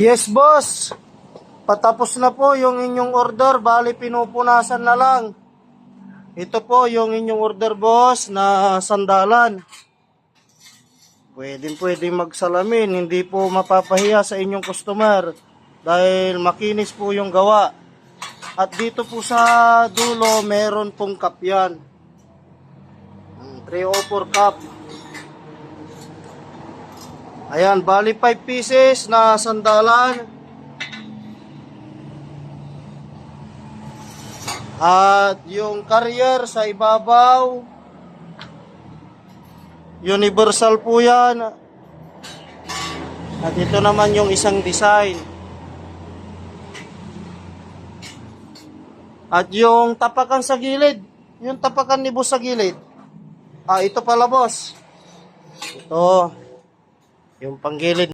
Yes, boss. Patapos na po yung inyong order. Bali, pinupunasan na lang. Ito po yung inyong order, boss, na sandalan. Pwedeng magsalamin. Hindi po mapapahiya sa inyong customer. Dahil makinis po yung gawa. At dito po sa dulo, meron pong cup yan. 304 cup. Ayan, bali 5 pieces na sandalan. At yung carrier sa ibabaw, universal po yan. At ito naman yung isang design. At yung tapakan sa gilid, yung tapakan ni boss sa gilid. Ito pala, boss. Ito, yung panggilid.